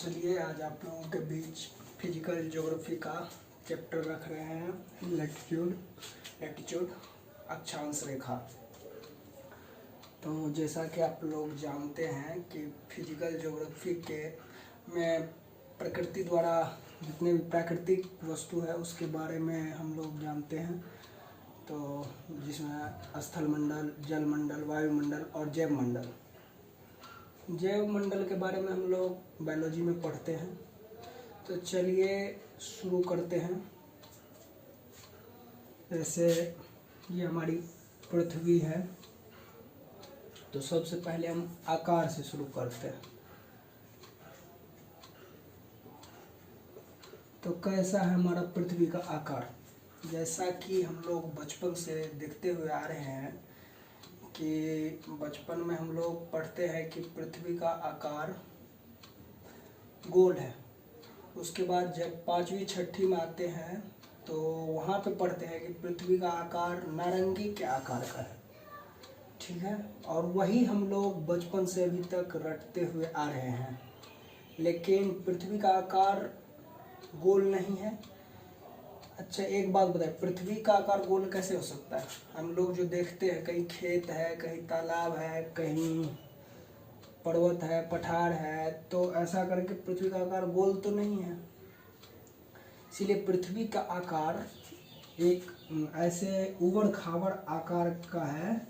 चलिए आज आप लोगों के बीच फिजिकल ज्योग्राफी का चैप्टर रख रहे हैं। लैटिट्यूड अक्षांश रेखा। तो जैसा कि आप लोग जानते हैं कि फिजिकल ज्योग्राफी के में प्रकृति द्वारा जितने भी प्राकृतिक वस्तु है उसके बारे में हम लोग जानते हैं। तो जिसमें स्थल मंडल, जल मंडल, वायुमंडल और जैव मंडल। जैव मंडल के बारे में हम लोग बायोलॉजी में पढ़ते हैं। तो चलिए शुरू करते हैं। जैसे ये हमारी पृथ्वी है, तो सबसे पहले हम आकार से शुरू करते हैं। तो कैसा है हमारा पृथ्वी का आकार? जैसा कि हम लोग बचपन से देखते हुए आ रहे हैं कि बचपन में हम लोग पढ़ते हैं कि पृथ्वी का आकार गोल है। उसके बाद जब 5वीं 6ठी में आते हैं तो वहाँ पे पढ़ते हैं कि पृथ्वी का आकार नारंगी के आकार का है। ठीक है, और वही हम लोग बचपन से अभी तक रटते हुए आ रहे हैं। लेकिन पृथ्वी का आकार गोल नहीं है। अच्छा, एक बात बताए, पृथ्वी का आकार गोल कैसे हो सकता है? हम लोग जो देखते हैं, कहीं खेत है, कहीं तालाब है, कहीं पर्वत है, पठार है, तो ऐसा करके पृथ्वी का आकार गोल तो नहीं है। इसीलिए पृथ्वी का आकार एक ऐसे उबड़ खाबड़ आकार का है।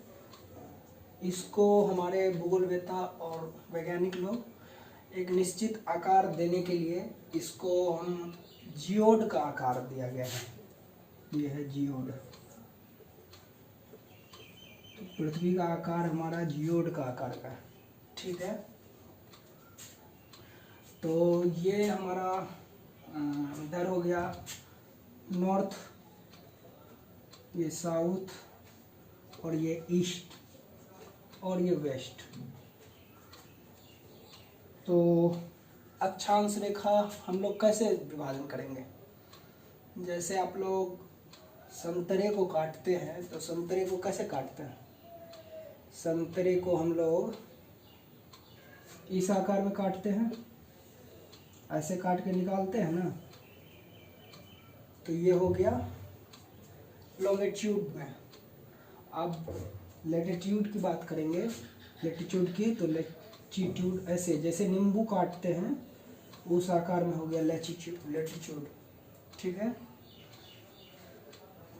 इसको हमारे भूगोलवेत्ता और वैज्ञानिक लोग एक निश्चित आकार देने के लिए इसको हम जियोड का आकार दिया गया है। ये है जियोड। तो पृथ्वी का आकार हमारा जियोड का आकार का है। ठीक है, तो ये हमारा इधर हो गया नॉर्थ, ये साउथ, और ये ईस्ट, और ये वेस्ट। तो अक्षांश रेखा हम लोग कैसे विभाजन करेंगे? जैसे आप लोग संतरे को काटते हैं, तो संतरे को कैसे काटते हैं? संतरे को हम लोग इस आकार में काटते हैं, ऐसे काट के निकालते हैं ना। तो ये हो गया लॉन्गिट्यूड में। अब लैटिट्यूड की बात करेंगे, लैटिट्यूड की। तो लैटिट्यूड ऐसे जैसे नींबू काटते हैं उस आकार में हो गया लैटिट्यूड। ठीक है,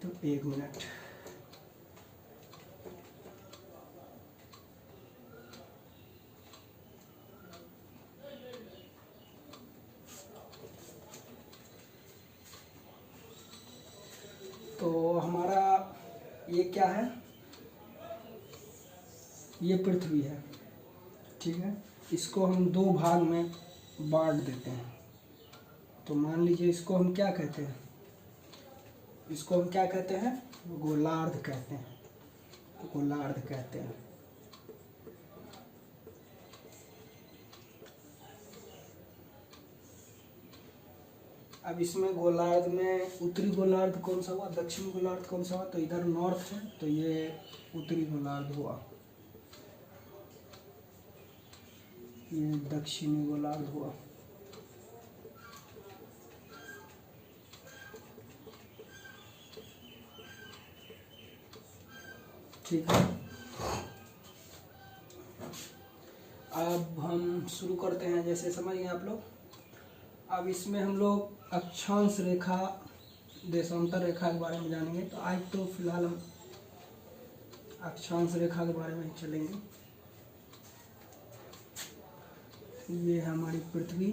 तो एक मिनट। तो हमारा ये क्या है? ये पृथ्वी है। ठीक है, इसको हम दो भाग में बांट देते हैं। तो मान लीजिए इसको हम क्या कहते हैं? इसको हम क्या कहते हैं? गोलार्ध कहते हैं। गोलार्ध कहते हैं। अब इसमें गोलार्ध में उत्तरी गोलार्ध कौन सा हुआ, दक्षिण गोलार्ध कौन सा हुआ? तो इधर नॉर्थ है, तो ये उत्तरी गोलार्ध हुआ, ये दक्षिणी गोलार्ध हुआ। ठीक है, अब हम शुरू करते हैं। जैसे समझ गए आप लोग। अब इसमें हम लोग अक्षांश रेखा, देशांतर रेखा के बारे में जानेंगे। तो आज तो फिलहाल हम अक्षांश रेखा के बारे में ही चलेंगे। ये है हमारी पृथ्वी,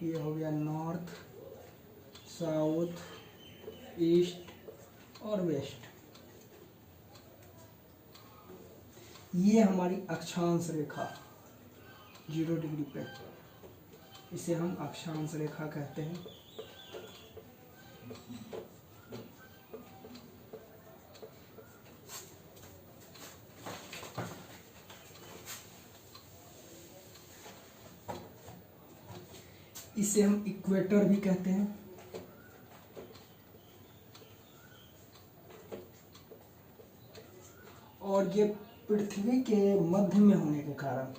ये हो गया नॉर्थ, साउथ, ईस्ट और वेस्ट। ये हमारी अक्षांश रेखा 0 डिग्री पे, इसे हम अक्षांश रेखा कहते हैं। इसे हम इक्वेटर भी कहते हैं। और ये पृथ्वी के मध्य में होने के कारण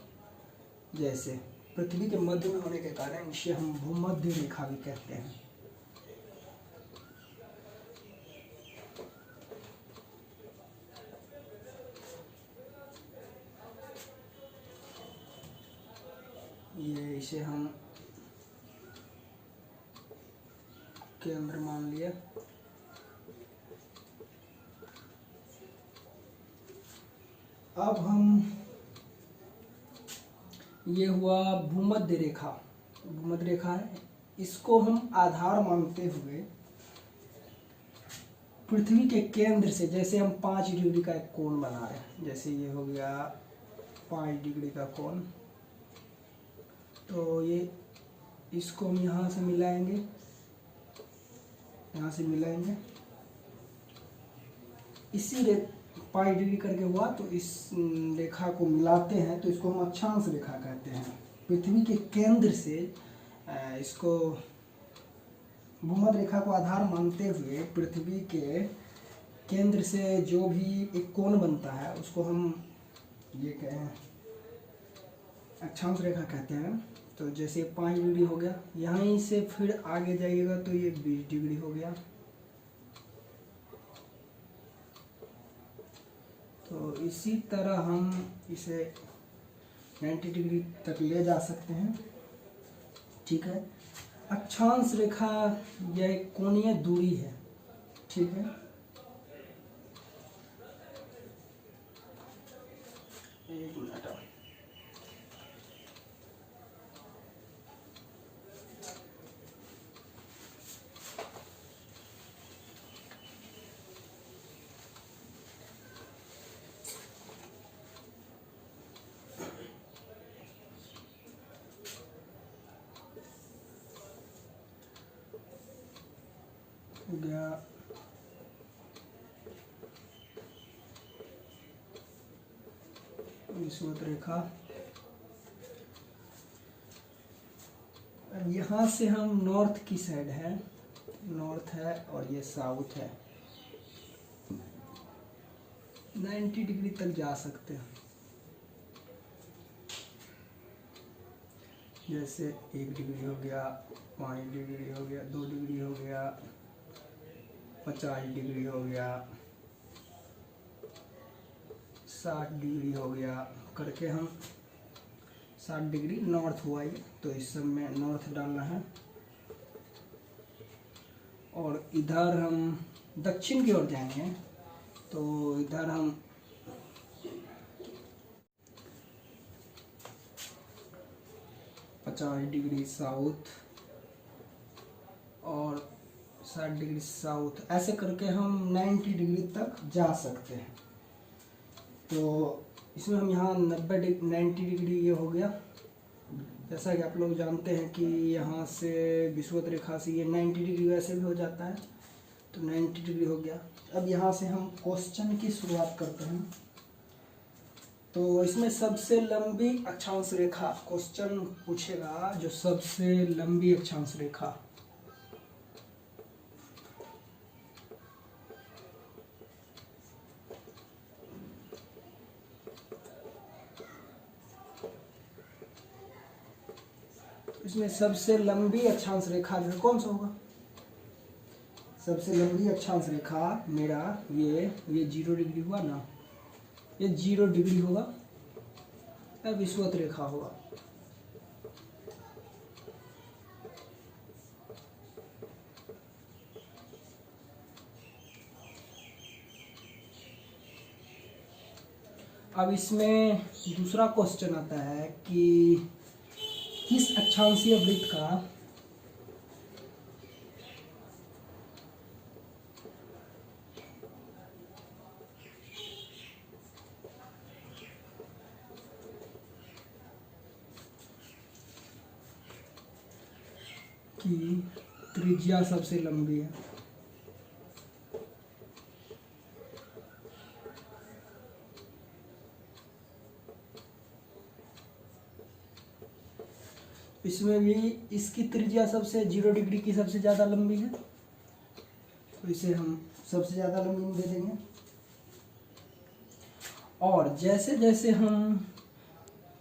जैसे पृथ्वी के मध्य में होने के कारण इसे हम भूमध्य रेखा भी कहते हैं। ये इसे हम केंद्र मान लिया। अब हम, ये हुआ भूमध्य रेखा, भूमध्य रेखा है, इसको हम आधार मानते हुए पृथ्वी के केंद्र से, जैसे हम 5 डिग्री का एक कोण बना रहे हैं, जैसे ये हो गया 5 डिग्री का कोण, तो ये इसको हम यहाँ से मिलाएंगे, यहाँ से मिलाएंगे, इसी 5 डिग्री करके हुआ, तो इस रेखा को मिलाते हैं तो इसको हम अक्षांश रेखा कहते हैं। पृथ्वी के केंद्र से इसको भूमध्य रेखा को आधार मानते हुए पृथ्वी के केंद्र से जो भी एक कोण बनता है उसको हम ये कहें अक्षांश रेखा कहते हैं। तो जैसे 5 डिग्री हो गया, यहीं से फिर आगे जाइएगा तो ये 20 डिग्री हो गया। तो इसी तरह हम इसे 90 डिग्री तक ले जा सकते हैं। ठीक है, अक्षांश रेखा यह एक कोणीय दूरी है। ठीक है, एक मिनट, हो गया विषुवत रेखा। अब यहाँ से हम नॉर्थ की साइड है, नॉर्थ है और ये साउथ है, 90 डिग्री तक जा सकते हैं। जैसे 1 डिग्री हो गया, 5 डिग्री हो गया, 2 डिग्री हो गया, 50 डिग्री हो गया, 60 डिग्री हो गया, करके हम 60 डिग्री नॉर्थ हुआ ये, तो इस सब में नॉर्थ डालना है। और इधर हम दक्षिण की ओर जाएंगे तो इधर हम 50 डिग्री साउथ और 60 डिग्री साउथ, ऐसे करके हम 90 डिग्री तक जा सकते हैं। तो इसमें हम यहाँ 90 डिग्री ये हो गया। जैसा कि आप लोग जानते हैं कि यहाँ से विषुवत रेखा से ये 90 डिग्री वैसे भी हो जाता है, तो 90 डिग्री हो गया। अब यहाँ से हम क्वेश्चन की शुरुआत करते हैं। तो इसमें सबसे लंबी अक्षांश रेखा, क्वेश्चन पूछेगा जो सबसे लंबी अक्षांश रेखा, इसमें सबसे लंबी अक्षांश रेखा जो है कौन सा होगा? सबसे लंबी अक्षांश रेखा मेरा ये 0 डिग्री हुआ ना, ये 0 डिग्री होगा, अब विषुवत रेखा होगा। अब इसमें दूसरा क्वेश्चन आता है कि किस अक्षांशीय वृत्त का की त्रिज्या सबसे लंबी है। इसमें भी इसकी त्रिज्या सबसे 0 डिग्री की सबसे ज़्यादा लंबी है, तो इसे हम सबसे ज़्यादा लंबी दे देंगे। और जैसे जैसे हम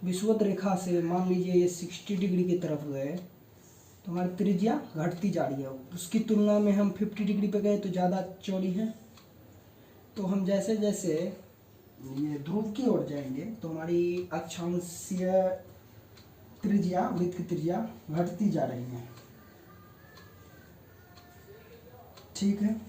विषुवत रेखा से मान लीजिए ये 60 डिग्री की तरफ गए तो हमारी त्रिज्या घटती जा रही है, उसकी तुलना में हम 50 डिग्री पे गए तो ज़्यादा चौड़ी है। तो हम जैसे जैसे ये ध्रुव की ओर जाएंगे तो हमारी अक्षांशीय त्रिज्या, वृत्त की त्रिज्या घटती जा रही है। ठीक है,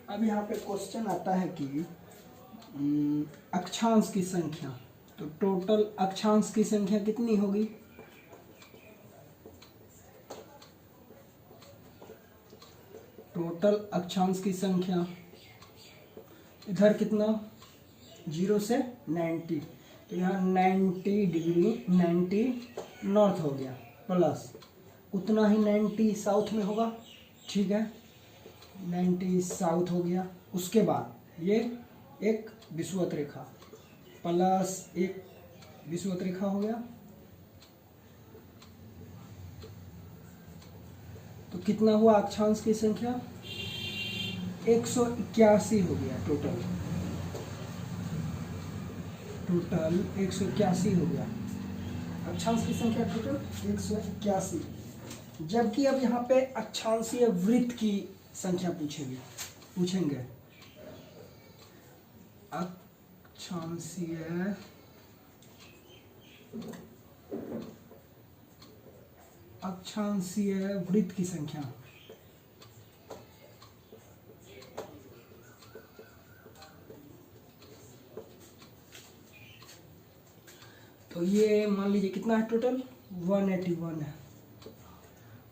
अब यहाँ पे क्वेश्चन आता है कि अक्षांश की संख्या, तो टोटल अक्षांश की संख्या कितनी होगी? टोटल अक्षांश की संख्या इधर कितना 0 से 90, तो यहाँ 90 डिग्री 90 नॉर्थ हो गया, प्लस उतना ही 90 साउथ में होगा। ठीक है, 90 साउथ हो गया। उसके बाद ये एक विषुवत रेखा प्लस एक विषुवत रेखा हो गया, तो कितना हुआ अक्षांश की संख्या? 181 हो गया। टोटल 181 हो गया अक्षांश की संख्या, टोटल 181। जबकि अब यहाँ पे अक्षांशीय वृत्त की संख्या पूछेंगे अक्षांशीय वृत्त की संख्या। तो ये मान लीजिए कितना है टोटल 181 है।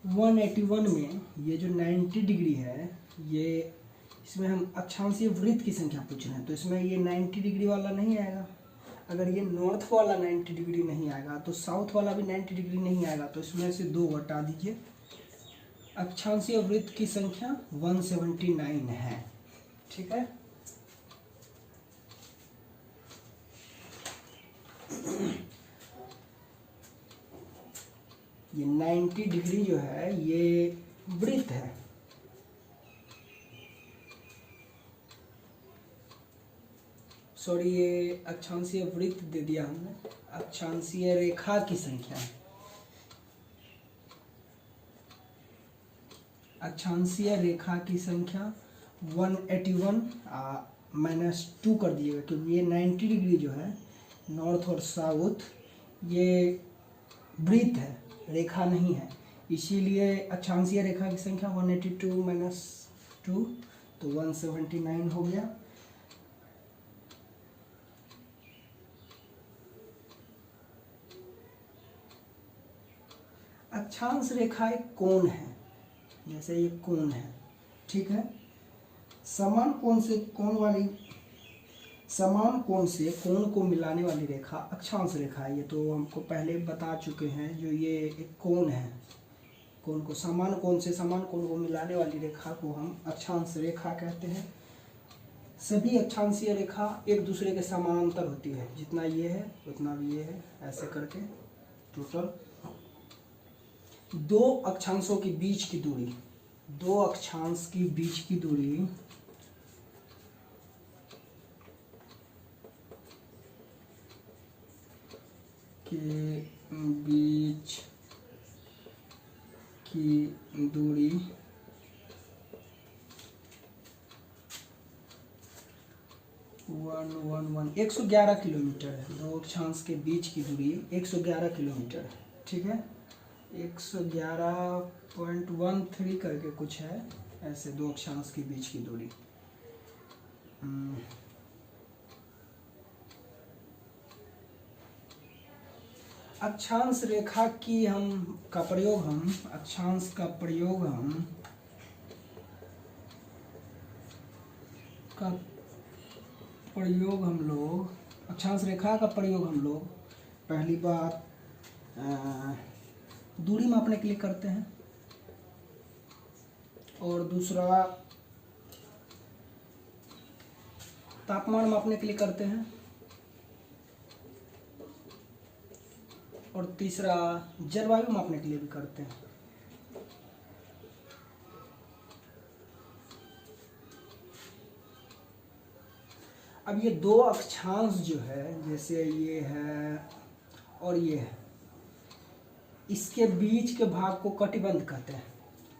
181 में ये जो 90 डिग्री है, ये इसमें हम अक्षांशीय वृत्त की संख्या पूछ रहे हैं, तो इसमें ये 90 डिग्री वाला नहीं आएगा। अगर ये नॉर्थ वाला 90 डिग्री नहीं आएगा तो साउथ वाला भी 90 डिग्री नहीं आएगा, तो इसमें से 2 घटा दीजिए। अक्षांशीय वृत्त की संख्या 179 है। ठीक है, ये 90 डिग्री जो है ये वृत्त है। सॉरी, ये अक्षांशीय वृत्त दे दिया हमने, अक्षांशीय रेखा की संख्या है। अक्षांशीय रेखा की संख्या 181 -2 कर दिएगा, क्योंकि ये 90 डिग्री जो है नॉर्थ और साउथ ये वृत्त है, रेखा नहीं है, इसीलिए अक्षांशीय रेखा की संख्या 182 - 2 तो 179 हो गया। अक्षांश रेखा एक कोण है, जैसे ये कोण है। ठीक है, समान कोण से कोण को मिलाने वाली रेखा अक्षांश रेखा है। ये तो हमको पहले बता चुके हैं। जो ये एक कोण है, कोण को समान कोण से समान कोण को मिलाने वाली रेखा को हम अक्षांश रेखा कहते हैं। सभी अक्षांशीय रेखा एक दूसरे के समानांतर होती है, जितना ये है उतना भी ये है, ऐसे करके टोटल 2 अक्षांशों के बीच की दूरी, 2 अक्षांश की बीच की दूरी के बीच की दूरी 111 किलोमीटर है। 2 अक्षांश के बीच की दूरी 111 किलोमीटर है। ठीक है, 111.13 करके कुछ है, ऐसे 2 अक्षांश के बीच की दूरी। अक्षांश रेखा की अक्षांश का प्रयोग हम लोग अक्षांश रेखा का प्रयोग हम लोग पहली बात दूरी मापने के लिए करते हैं, और दूसरा तापमान मापने के लिए करते हैं, और तीसरा जलवायु मापने के लिए भी करते हैं। अब ये दो अक्षांश जो है, जैसे ये है और ये है, इसके बीच के भाग को कटिबंध कहते हैं।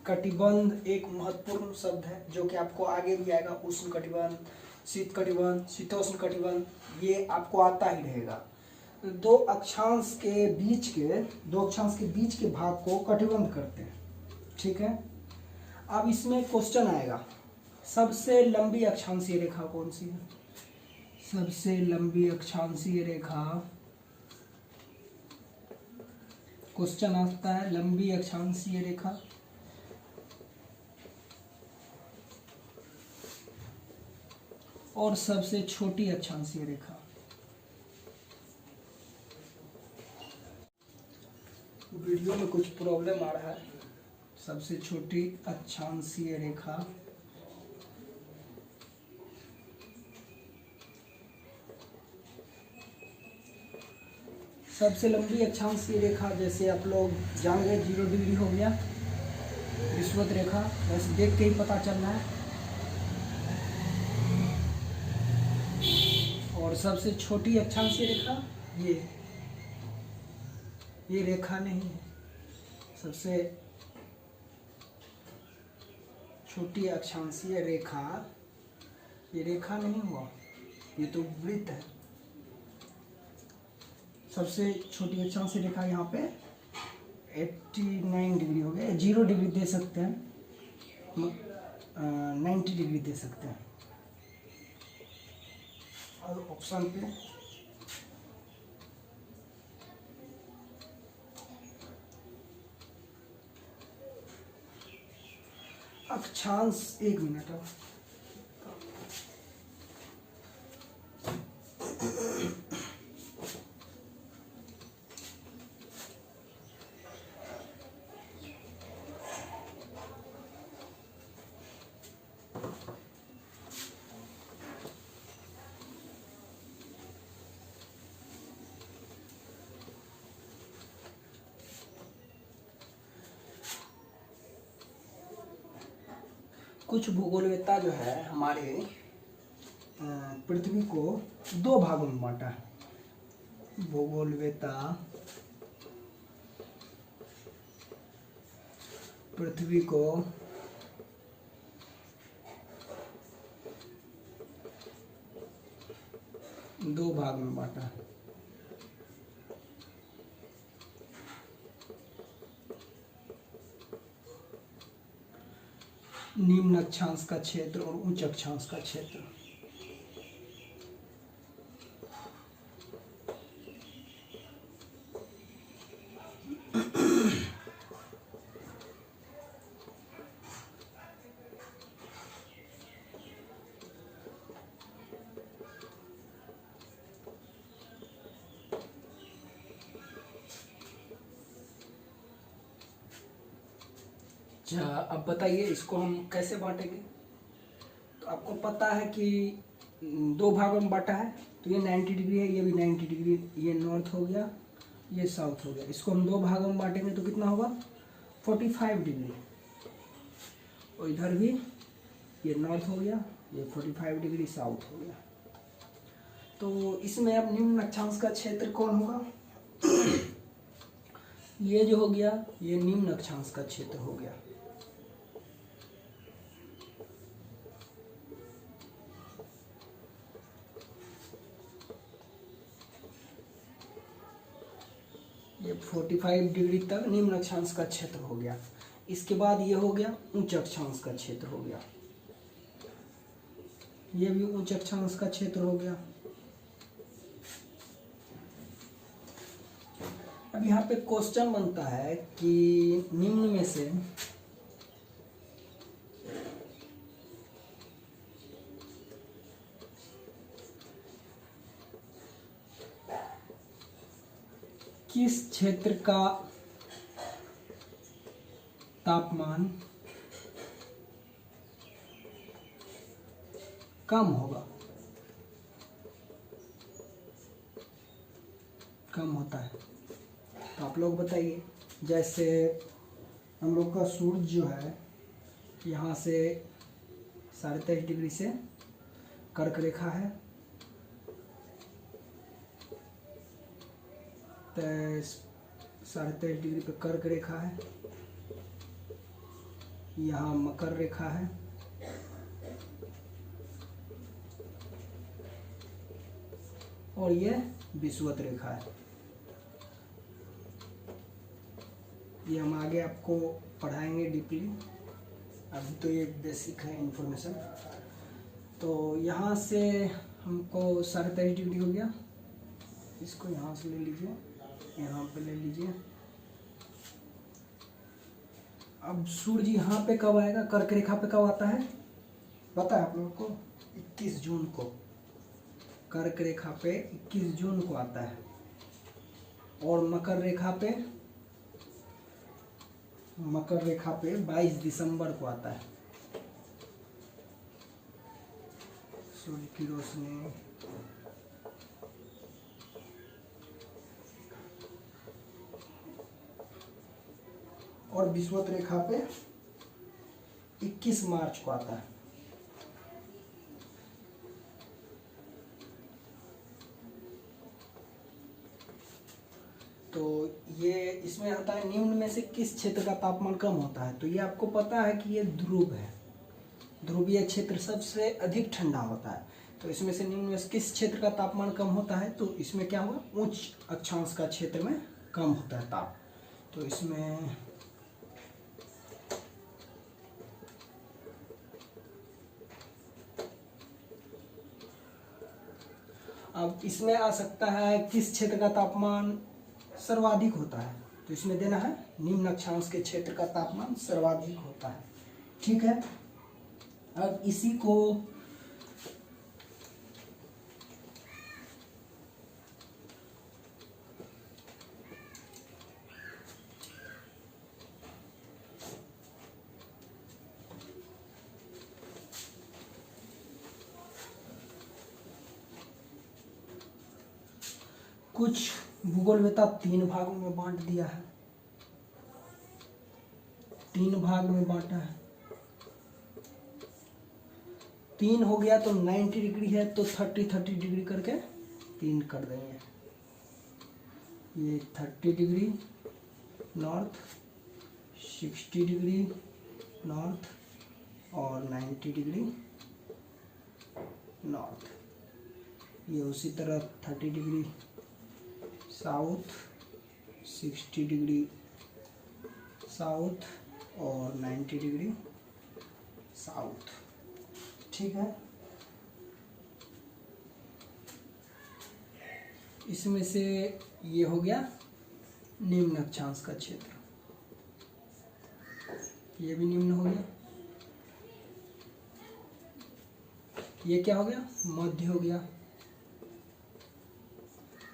कटिबंध एक महत्वपूर्ण शब्द है जो कि आपको आगे भी आएगा। उष्ण कटिबंध, शीत कटिबंध, शीतोष्ण कटिबंध, ये आपको आता ही रहेगा। दो अक्षांश के बीच के भाग को कटिबंध करते हैं, ठीक है। अब इसमें क्वेश्चन आएगा, सबसे लंबी अक्षांशीय रेखा कौन सी है? सबसे लंबी अक्षांशीय रेखा, क्वेश्चन आता है लंबी अक्षांशीय रेखा। और सबसे छोटी अक्षांशीय रेखा। वीडियो में कुछ प्रॉब्लम आ रहा है। सबसे छोटी अक्षांशीय रेखा, सबसे लंबी अक्षांशीय रेखा जैसे आप लोग जानेंगे 0 डिग्री हो गया विषुवत रेखा, बस देख के ही पता चलना है। और सबसे छोटी अक्षांशीय रेखा ये रेखा नहीं है। सबसे छोटी अक्षांशीय रेखा, ये रेखा नहीं हुआ, ये तो वृत्त है। सबसे छोटी अक्षांशीय रेखा यहाँ पे 89 डिग्री हो गया। 0 डिग्री दे सकते हैं, 90 डिग्री दे सकते हैं। और ऑप्शन पे अक्षांश, 1 मिनट अब कुछ भूगोलवेत्ता जो है हमारे पृथ्वी को 2 भागों में बांटा है। भूगोलवेत्ता पृथ्वी को 2 भाग में बांटा है। निम्न अक्षांश का क्षेत्र और उच्च अक्षांश का क्षेत्र। अच्छा, अब बताइए इसको हम कैसे बांटेंगे। तो आपको पता है कि 2 भागों में बांटा है, तो ये 90 डिग्री है, ये भी 90 डिग्री, ये नॉर्थ हो गया, ये साउथ हो गया। इसको हम 2 भागों में बांटेंगे तो कितना होगा? 45 डिग्री। और इधर भी ये नॉर्थ हो गया, ये 45 डिग्री साउथ हो गया। तो इसमें अब निम्न अक्षांश का क्षेत्र कौन होगा? ये जो हो गया, ये निम्न अक्षांश का क्षेत्र हो गया। ये 45 डिग्री तक निम्न अक्षांश का क्षेत्र हो गया। इसके बाद ये हो गया उच्च अक्षांश का क्षेत्र हो गया। ये भी उच्च अक्षांश का क्षेत्र हो गया। अब यहाँ पे क्वेश्चन बनता है कि निम्न में से किस क्षेत्र का तापमान कम होगा, कम होता है? तो आप लोग बताइए। जैसे हम लोग का सूर्य जो है यहाँ से 23.5 डिग्री से कर्क रेखा है, 23.5 डिग्री पे कर्क रेखा है, यहाँ मकर रेखा है, और ये विषुवत रेखा है। ये हम आगे आपको पढ़ाएंगे डीपली, अभी तो ये बेसिक है इन्फॉर्मेशन। तो यहाँ से हमको 23.5 डिग्री हो गया, इसको यहाँ से ले लीजिए, यहाँ पे ले लीजिए। अब सूर्य यहाँ पे कब आएगा, कर्क रेखा पे कब आता है पता है आप लोगों को? 21 जून को कर्क रेखा पे 21 जून को आता है, और मकर रेखा पे 22 दिसंबर को आता है। सूर्य की रोशनी और विषुवत रेखा पे 21 मार्च को आता है। तो ये इसमें आता है निम्न में से किस क्षेत्र का तापमान कम होता है। तो ये आपको पता है कि ये ध्रुव है, ध्रुवीय क्षेत्र सबसे अधिक ठंडा होता है। तो इसमें से निम्न में से किस क्षेत्र का तापमान कम होता है, तो इसमें क्या होगा, उच्च अक्षांश का क्षेत्र में कम होता है ताप। तो इसमें अब इसमें आ सकता है किस क्षेत्र का तापमान सर्वाधिक होता है। तो इसमें देना है निम्न अक्षांश के क्षेत्र का तापमान सर्वाधिक होता है। ठीक है, अब इसी को कुछ भूगोलवेत्ता 3 भागों में बांट दिया है, 3 भाग में बांटा है। 3 हो गया तो 90 डिग्री है, तो 30 डिग्री करके 3 कर देंगे। ये 30 डिग्री नॉर्थ, 60 डिग्री नॉर्थ और 90 डिग्री नॉर्थ। ये उसी तरह 30 डिग्री साउथ, 60 डिग्री साउथ और 90 डिग्री साउथ। ठीक है, इसमें से ये हो गया निम्न अक्षांश का क्षेत्र, ये भी निम्न हो गया। ये क्या हो गया, मध्य हो गया।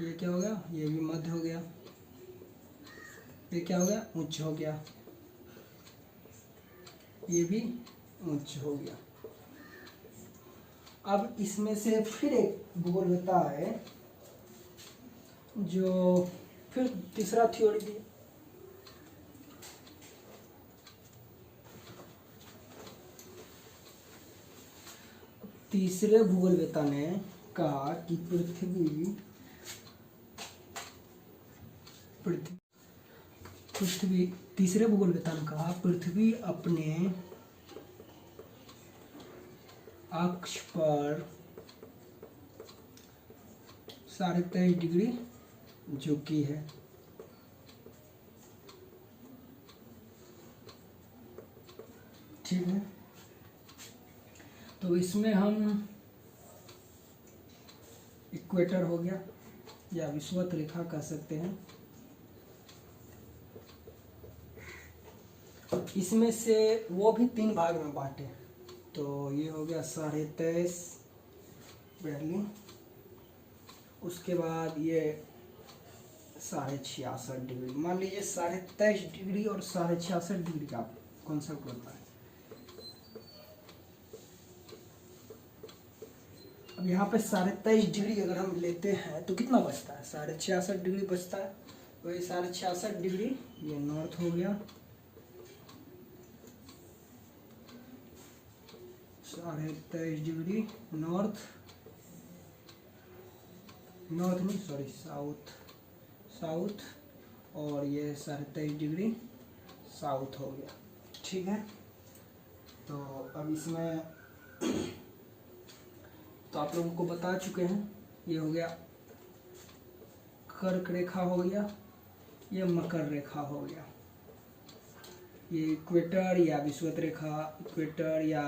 ये क्या हो गया, ये भी मध्य हो गया। ये क्या हो गया, उच्च हो गया। ये भी उच्च हो गया। अब इसमें से फिर एक भूगोलवेत्ता है जो फिर तीसरा थ्योरी दी। तीसरे भूगोलवेत्ता ने कहा कि पृथ्वी तीसरे भूगोलवेत्ता ने कहा पृथ्वी अपने अक्ष पर 23.5 डिग्री झुकी है। ठीक है, तो इसमें हम इक्वेटर हो गया या विषुवत रेखा कह सकते हैं। इसमें से वो भी 3 भाग में बांटे। तो ये हो गया 23.5 पहली, उसके बाद ये 66.5 डिग्री। मान लीजिए 23.5 डिग्री और 66.5 डिग्री का कॉन्सेप्ट होता है। अब यहाँ पे 23.5 डिग्री अगर हम लेते हैं तो कितना बचता है, 66.5 डिग्री बचता है। वही 66.5 ये नॉर्थ हो गया, 23.5 नॉर्थ, नॉर्थ नहीं सॉरी साउथ, साउथ, और ये 23.5 साउथ हो गया। ठीक है, तो अब इसमें तो आप लोगों को बता चुके हैं, ये हो गया कर्क रेखा हो गया, ये मकर रेखा हो गया, ये इक्वेटर या विषुवत रेखा, इक्वेटर या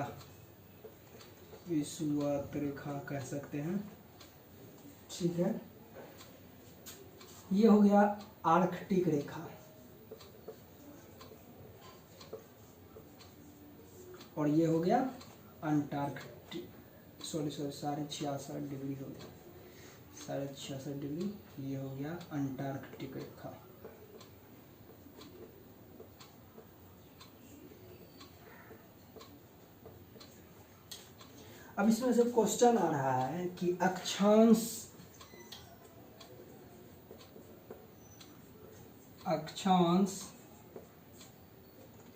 विषुवत रेखा कह सकते हैं। ठीक है, ये हो गया आर्कटिक रेखा, और ये हो गया अंटार्कटिक, सॉरी 66.5 हो गया, 66.5 ये हो गया अंटार्कटिक रेखा। अब इसमें से क्वेश्चन आ रहा है कि अक्षांश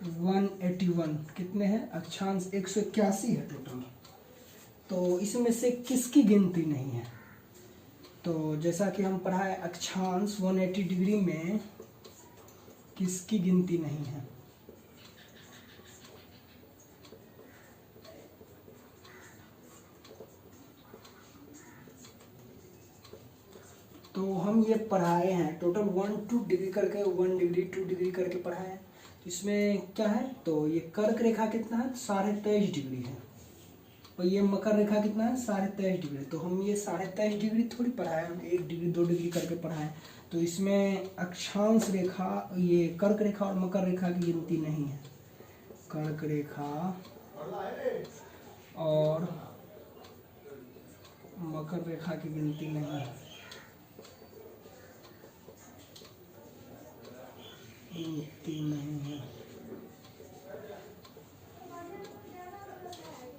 181 कितने हैं? अक्षांश 181 है टोटल, तो इसमें से किसकी गिनती नहीं है? तो जैसा कि हम पढ़ा है, अक्षांश 180 में किसकी गिनती नहीं है? तो हम ये पढ़ाए हैं टोटल 1-2 डिग्री करके, 1 डिग्री 2 डिग्री करके पढ़ाए हैं। इसमें क्या है, तो ये कर्क रेखा कितना है? 23.5 है, और ये मकर रेखा कितना है? 23.5। तो हम ये 23.5 थोड़ी पढ़ाए, हम 1 डिग्री 2 डिग्री करके पढ़ाए। तो इसमें अक्षांश रेखा, ये कर्क रेखा और मकर रेखा की गिनती नहीं है। कर्क रेखा और मकर रेखा की गिनती नहीं है, गिनती नहीं है।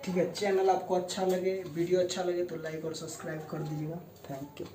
ठीक है, चैनल आपको अच्छा लगे, वीडियो अच्छा लगे तो लाइक और सब्सक्राइब कर दीजिएगा। Thank you.